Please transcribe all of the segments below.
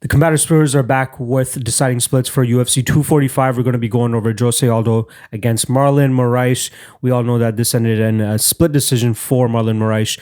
The Combatosseurs are back with deciding splits for UFC 245. We're going to be going over Jose Aldo against Marlon Moraes. We all know that this ended in a split decision for Marlon Moraes,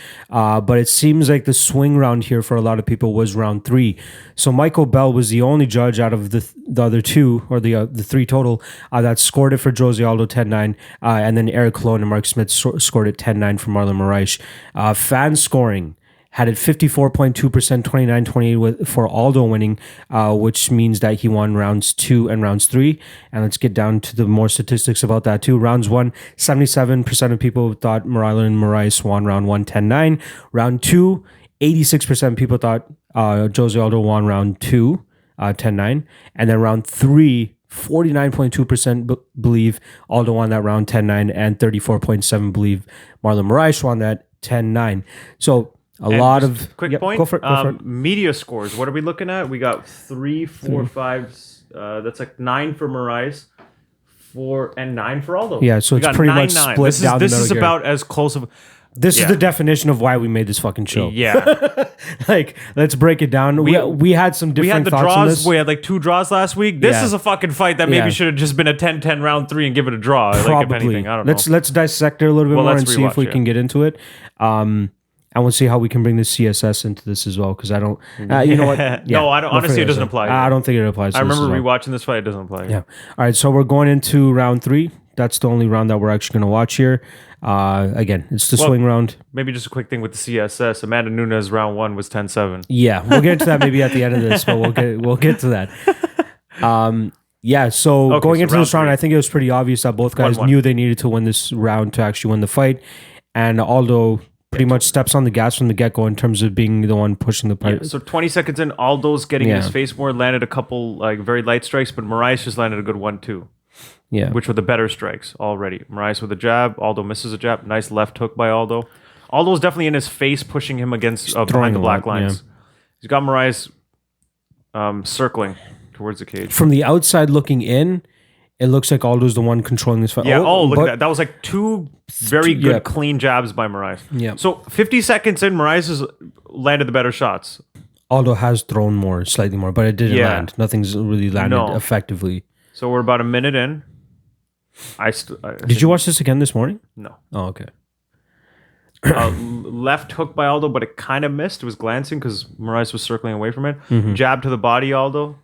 but it seems like the swing round here for a lot of people was round 3. So Michael Bell was the only judge out of the other two, or the 3 total, that scored it for Jose Aldo 10-9, and then Eric Colon and Mark Smith scored it 10-9 for Marlon Moraes. Fan scoring had it 54.2%, 29-28 for Aldo winning, which means that he won rounds 2 and rounds 3. And let's get down to the more statistics about that too. Rounds 1, 77% of people thought Marlon Moraes won round 1, 10-9. Round 2, 86% of people thought Jose Aldo won round 2, 10-9. And then round 3, 49.2% believe Aldo won that round 10-9, and 34.7% believe Marlon Moraes won that 10-9. So a lot of quick point. Go for it. Media scores. What are we looking at? We got 3, 4, 5. That's like 9 for Moraes, 4 and 9 for Aldo. Yeah, so it's pretty much split down the middle. This is about as close of. This is the definition of why we made this fucking show. Yeah, like let's break it down. We had some different. We had the thoughts draws. on this. We had like 2 draws last week. This is a fucking fight that maybe should have just been a 10-10 round 3 and give it a draw. Probably. Like, if anything, I don't know. Let's dissect it a little bit more and see if we can get into it. And we'll see how we can bring the CSS into this as well, because I don't. You know what? Yeah, no, I don't. Honestly, it doesn't apply. I don't think it applies. I remember rewatching this fight. It doesn't apply. Yeah. All right. So we're going into round 3. That's the only round that we're actually going to watch here. Again, it's the swing round. Maybe just a quick thing with the CSS. Amanda Nunes round 1 was 10-7. Yeah, we'll get into that maybe at the end of this, but we'll get to that. Yeah, so going into this round, I think it was pretty obvious that both guys knew they needed to win this round to actually win the fight. And Aldo pretty much steps on the gas from the get-go in terms of being the one pushing the fight. Yeah, so 20 seconds in, Aldo's getting in his face more, landed a couple like very light strikes, but Moraes just landed a good 1 too. Yeah. Which were the better strikes already. Moraes with a jab, Aldo misses a jab. Nice left hook by Aldo. Aldo's definitely in his face, pushing him against behind the black lines. Yeah. He's got Moraes circling towards the cage. From the outside looking in, it looks like Aldo's the one controlling this fight. Yeah, look at that. That was like 2 very good, clean jabs by Moraes. Yeah. So 50 seconds in, Moraes has landed the better shots. Aldo has thrown more, slightly more, but it didn't land. Nothing's really landed effectively. So we're about a minute in. Did you watch this again this morning? No. Oh, okay. Left hook by Aldo, but it kind of missed. It was glancing because Moraes was circling away from it. Jab to the body, Aldo.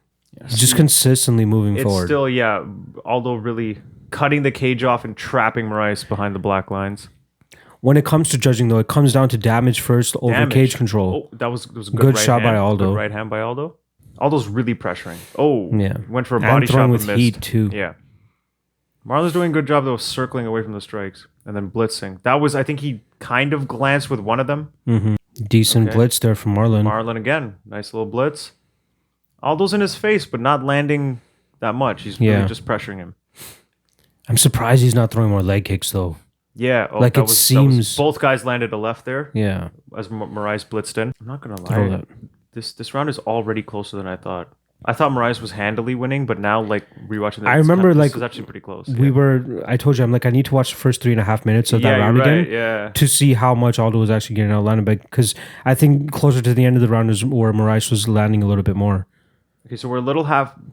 He's just consistently moving forward. It's still, Aldo really cutting the cage off and trapping Moraes behind the black lines. When it comes to judging, though, it comes down to damage first over cage control. Oh, that was a good shot by Aldo. Good right hand by Aldo. Aldo's really pressuring. Went for a and body shot with but heat missed. too. Yeah. Marlon's doing a good job, though, circling away from the strikes and then blitzing. That was, I think he kind of glanced with one of them. Decent blitz there from Marlon. Marlon again. Nice little blitz. Aldo's in his face, but not landing that much. He's really just pressuring him. I'm surprised he's not throwing more leg kicks, though. Yeah. Like it seems... both guys landed a left there. Yeah. As Moraes blitzed in. I'm not going to lie. This round is already closer than I thought. I thought Moraes was handily winning, but now, like, rewatching this, I remember, this was actually pretty close. I told you, I'm like, I need to watch the first 3.5 minutes of that round again to see how much Aldo was actually getting out landed, because I think closer to the end of the round is where Moraes was landing a little bit more. Okay, so we're a little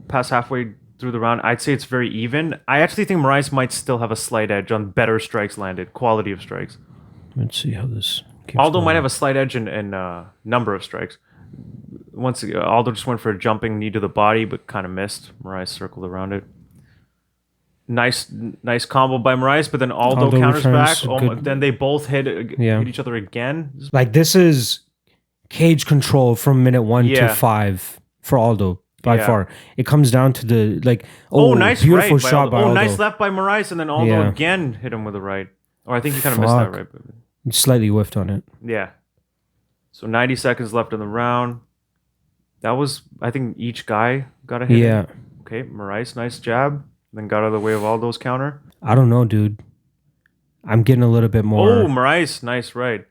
past halfway through the round. I'd say it's very even. I actually think Moraes might still have a slight edge on better strikes landed, quality of strikes. Let's see how this keeps Aldo going. might have a slight edge in number of strikes. Once again, Aldo just went for a jumping knee to the body, but kind of missed. Moraes circled around it. Nice combo by Moraes, but then Aldo counters back. Then they both hit each other again. Like, this is cage control from minute 1 to 5 for Aldo by far. It comes down to the nice beautiful right shot by Aldo. Nice left by Moraes, and then Aldo again hit him with a right. Or I think he kind of missed that right. Slightly whiffed on it. Yeah. So 90 seconds left in the round. That was, I think, each guy got a hit. Yeah. Okay, Moraes, nice jab. Then got out of the way of Aldo's counter. I don't know, dude. I'm getting a little bit more. Oh, Moraes, nice right.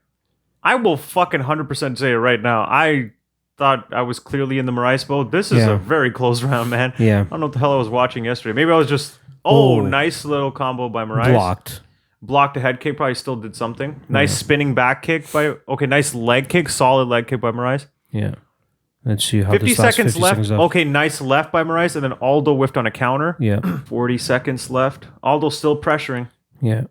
I will fucking 100% say it right now. I thought I was clearly in the Moraes boat. This is a very close round, man. Yeah. I don't know what the hell I was watching yesterday. Maybe I was just... Oh, nice little combo by Moraes. Blocked a head kick, probably still did something. Nice spinning back kick by... Okay, nice leg kick, solid leg kick by Moraes. Yeah. Let's see how 50 this lasts. seconds 50 left. seconds left. Okay, nice left by Moraes, and then Aldo whiffed on a counter. Yeah. 40 seconds left. Aldo still pressuring. Yeah.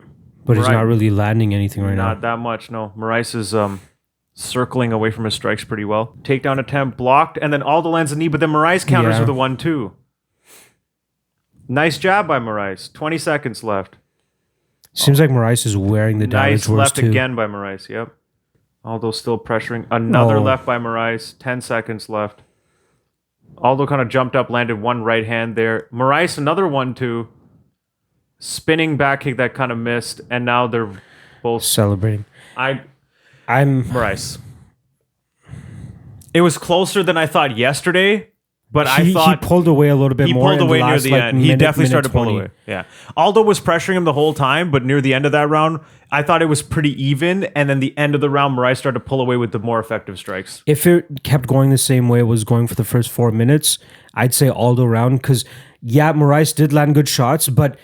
But he's Right. not really landing anything right Not that much, no. Moraes is circling away from his strikes pretty well. Takedown attempt blocked, and then Aldo lands a knee, but then Moraes counters Yeah. with a 1-2. Nice jab by Moraes. 20 seconds left. now. Seems like Moraes is wearing the damage Nice worse left too. again by Moraes, yep. Aldo still pressuring. Another Oh. left by Moraes. 10 seconds left. Aldo kind of jumped up, landed one right hand there. Moraes, another 1-2. Spinning back kick that kind of missed, and now they're both... Celebrating. I'm I'm Moraes. It was closer than I thought yesterday, but he, I thought he pulled away a little bit he more. pulled in away the near last, the like, end. He minute, definitely minute started pulling 20. away. Yeah. Aldo was pressuring him the whole time, but near the end of that round, I thought it was pretty even. And then the end of the round, Moraes started to pull away with the more effective strikes. If it kept going the same way it was going for the first 4 minutes, I'd say Aldo round because yeah, Moraes did land good shots, but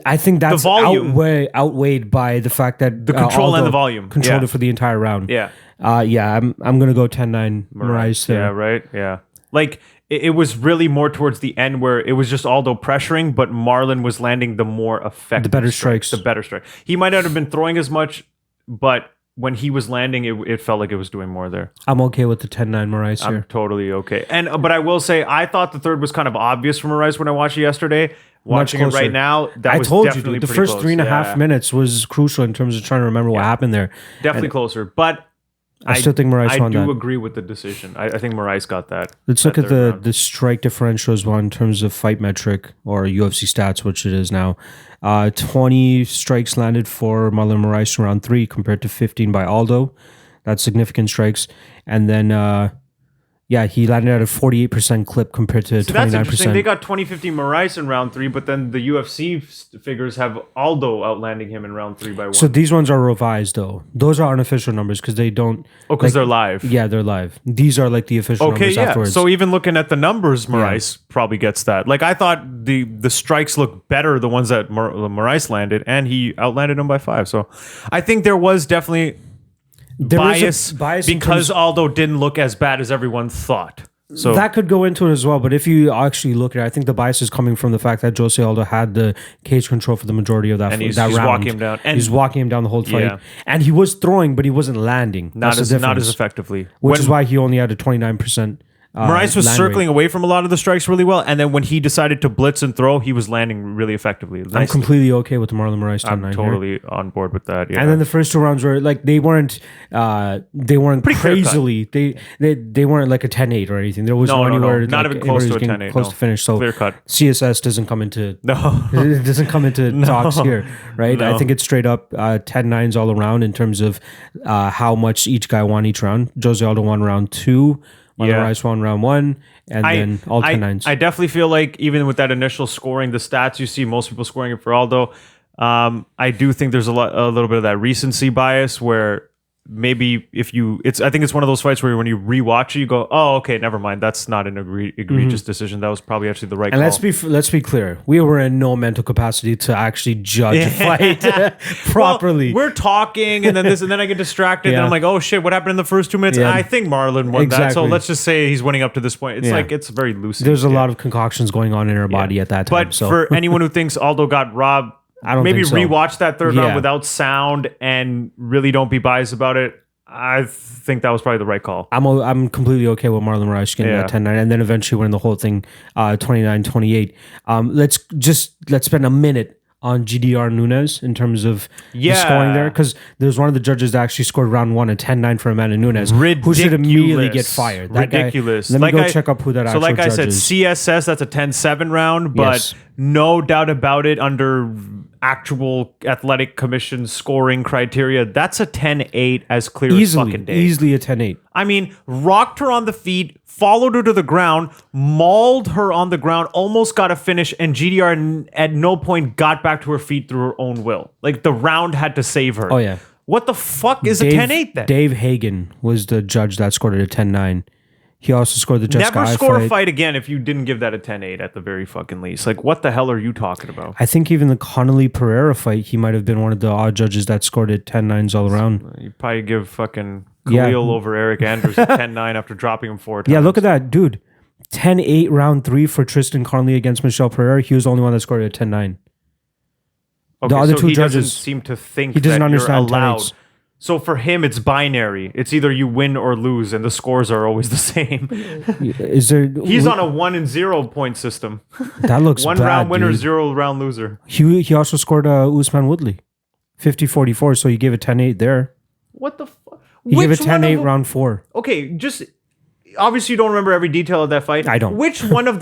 I think that's volume. outweighed by the fact that The control and Aldo the volume. controlled Yeah. it for the entire round. Yeah. Yeah, I'm gonna go 10-9 Moraes there. Yeah, right. Yeah. Like it was really more towards the end where it was just Aldo pressuring, but Marlon was landing the more effective, The better strikes. The better strike. He might not have been throwing as much, but when he was landing, it felt like it was doing more there. I'm okay with the 10-9 Moraes I'm here. totally okay. But I will say, I thought the third was kind of obvious for Moraes when I watched it yesterday. Watching it closer. right now, that I was told you, definitely dude, the pretty first close. 3.5 Yeah. minutes was crucial in terms of trying to remember what happened there. Definitely closer. But I still think Moraes I won do that. agree with the decision. I think Moraes got that. Let's that look at third the round. the strike differential as well in terms of fight metric or UFC stats, which it is now. 20 strikes landed for Marlon Moraes in round 3 compared to 15 by Aldo. That's significant strikes. And then, he landed at a 48% clip compared to 29%. So that's interesting. They got 20-50 Moraes in round 3, but then the UFC figures have Aldo outlanding him in round 3 by 1. So these ones are revised though. Those are unofficial numbers because they don't. because they're live. Yeah, they're live. These are like the official Okay, numbers yeah. afterwards. So even looking at the numbers, Moraes probably gets that. Like I thought the strikes look better, the ones that Moraes landed, and he outlanded him by 5. So I think there was definitely There is a bias in because terms- Aldo didn't look as bad as everyone thought. So that could go into it as well, but if you actually look at it, I think the bias is coming from the fact that Jose Aldo had the cage control for the majority of that, And he's round. walking him down. And he's walking him down the whole fight, Yeah. and he was throwing, but he wasn't landing. not That's the as difference, effectively. which is why he only had a 29%. Moraes was land circling rate. away from a lot of the strikes really well, and then when he decided to blitz and throw, he was landing really effectively. I'm Nice. completely okay with the Marlon Moraes 10-9 I'm here. totally on board with that. Yeah. And then the first 2 rounds were like they weren't Pretty crazily they weren't like a 10-8 or anything. There was No, no, no. anywhere Not like, even close to everybody was a getting 10-8, close no. to finish. So Clear cut. CSS doesn't come into No. it doesn't come into talks here, right? I No. think it's straight up 10-9s all around in terms of how much each guy won each round. Jose Aldo won round 2, Marlon Yeah. Moraes won round 1, and then all 10-9s. I definitely feel like even with that initial scoring, the stats you see most people scoring it for Aldo. I do think there's a little bit of that recency bias where maybe I think it's one of those fights where when you rewatch it, you go, oh, okay, never mind. That's not an egregious decision. That was probably actually the right And call. let's be clear, we were in no mental capacity to actually judge a fight properly. Well, we're talking, and then I get distracted, and Yeah. I'm like, oh shit, what happened in the first 2 minutes? Yeah. I think Marlon won that, so Exactly. let's just say he's winning up to this point. It's Yeah. like it's very loose. There's a lot of concoctions going on in our body at that time. But So for anyone who thinks Aldo got robbed, I don't maybe think so. rewatch that third Yeah. round without sound and really don't be biased about it. I think that was probably the right call. I'm completely okay with Marlon Moraes getting that 10-9 and then eventually winning the whole thing 29-28. Let's spend a minute on GDR Nunes in terms of the scoring there, because there's one of the judges that actually scored round 1 a 10-9 for Amanda Nunes, who should immediately get fired. That guy- Ridiculous. let me go check up who that actual So like I judge said, is. CSS, that's a 10-7 round, but Yes. no doubt about it, under actual athletic commission scoring criteria, that's a 10-8 as clear as fucking day. Easily a 10-8. I mean, rocked her on the feet, followed her to the ground, mauled her on the ground, almost got a finish, and GDR at no point got back to her feet through her own will. Like, the round had to save her. Oh, yeah. What the fuck is a 10-8 then? Dave Hagen was the judge that scored it a 10-9. He also scored the Jessica Never I score fight. a fight again if you didn't give that a 10-8 at the very fucking least. Like, what the hell are you talking about? I think even the Connolly Pereira fight, he might have been one of the odd judges that scored it 10-9s all around. You probably give fucking Yeah. Khalil over Eric Andrews at 10-9 after dropping him 4 times. Yeah, look at that, dude. 10-8 round 3 for Tristan Conley against Michel Pereira. He was the only one that scored at 10-9. Okay, The other so two he doesn't judges, seem to think he doesn't that understand you're allowed. 10-8s. So for him, it's binary. It's either you win or lose, and the scores are always the same. Is there? He's on a 1-0 point system. That looks One bad, round winner, dude. 0 round loser. He also scored Usman Woodley, 50-44. So he gave it 10-8 there. What the fuck? He gave it 10-8 round 4. Okay, just obviously you don't remember every detail of that fight. I don't. Which one of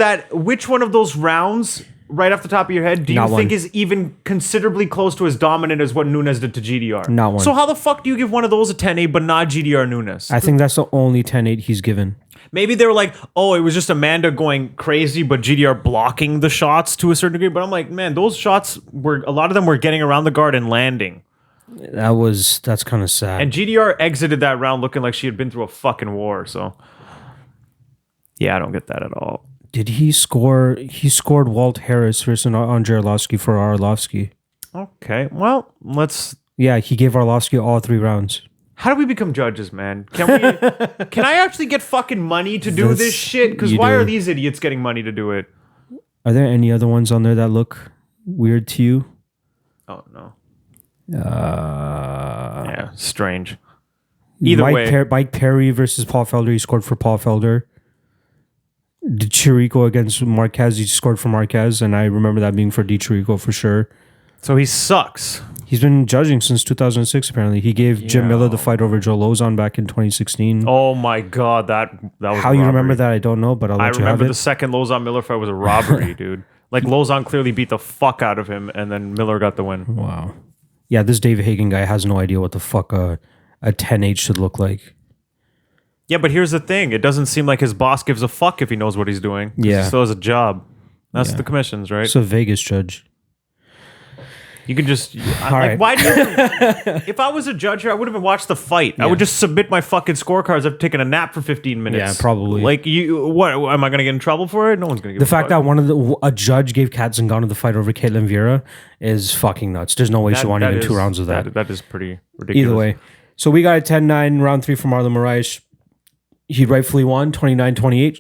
those rounds, right off the top of your head, do you Not think one. is even considerably close to as dominant as what Nunes did to GDR? Not one. So how the fuck do you give one of those a 10-8 but not GDR Nunes? I think that's the only 10-8 he's given. Maybe they were like, oh, it was just Amanda going crazy, but GDR blocking the shots to a certain degree. But I'm like, man, those shots a lot of them were getting around the guard and landing. That's kind of sad. And GDR exited that round looking like she had been through a fucking war. So, yeah, I don't get that at all. Did he score? He scored Walt Harris versus Andrei Arlovsky for Arlovsky. Okay, well, let's. Yeah, he gave Arlovsky all 3 rounds. How do we become judges, man? Can I actually get fucking money to do this shit? Because you why do. are these idiots getting money to do it? Are there any other ones on there that look weird to you? Oh no. Yeah, strange. Mike Perry versus Paul Felder. He scored for Paul Felder. Di Chirico against Marquez. He scored for Marquez, and I remember that being for Di Chirico for sure. So he sucks. He's been judging since 2006. Apparently, he gave Jim Miller the fight over Joe Lozon back in 2016. Oh my god, that was How you remember that? I don't know, but I'll let I you have remember it. the second Lozon Miller fight was a robbery, dude. Like Lozon clearly beat the fuck out of him, and then Miller got the win. Wow. Yeah, this David Hagen guy has no idea what the fuck a 10-8 should look like. Yeah, but here's the thing: it doesn't seem like his boss gives a fuck if he knows what he's doing. Yeah. He still has a job. That's the commissions, right? It's a Vegas judge. You can just right. why do you? If I was a judge here, I wouldn't even watch the fight. I would just submit my fucking scorecards. I've taken a nap for 15 minutes. Yeah, probably. Like what? Am I going to get in trouble for it? No one's going to get. The fact that a judge gave Kat Zingano the fight over Caitlin Vieira is fucking nuts. There's no way she won even 2 rounds of that. That is pretty ridiculous. Either way. So we got a 10-9 round 3 from Marlon Moraes. He rightfully won 29-28.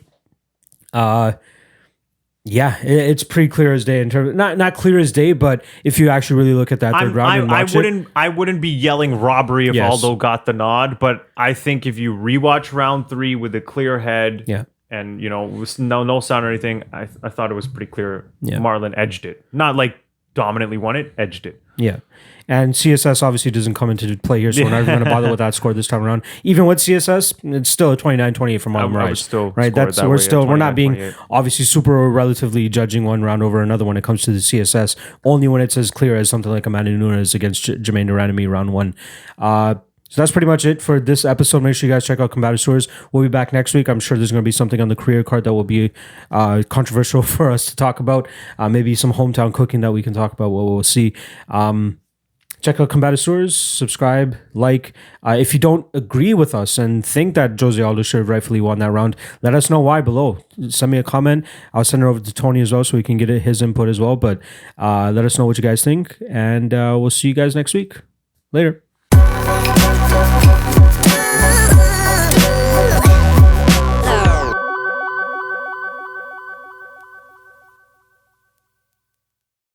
Yeah, it's pretty clear as day in terms of, not clear as day, but if you actually really look at that third round and watch I wouldn't be yelling robbery if Yes. Aldo got the nod, but I think if you rewatch round 3 with a clear head, Yeah. and with no sound or anything, I thought it was pretty clear. Yeah. Marlon edged it, not like dominantly won it, edged it. Yeah. And CSS obviously doesn't come into play here, so we're not even going to bother with that score this time around. Even with CSS, it's still a 29-28 for Marlon I would Moraes. still Right? score it That's that we're way, still we're not being 29-28. obviously super relatively judging one round over another when it comes to the CSS. Only when it's as clear as something like Amanda Nunes against Jermaine Duranami round 1. So that's pretty much it for this episode. Make sure you guys check out Combatosseurs. We'll be back next week. I'm sure there's going to be something on the career card that will be controversial for us to talk about. Maybe some hometown cooking that we can talk about. We'll see. Check out Combatosseurs, subscribe, like. If you don't agree with us and think that Jose Aldo should have rightfully won that round, let us know why below. Send me a comment. I'll send it over to Tony as well so we can get his input as well. But let us know what you guys think, and we'll see you guys next week. Later.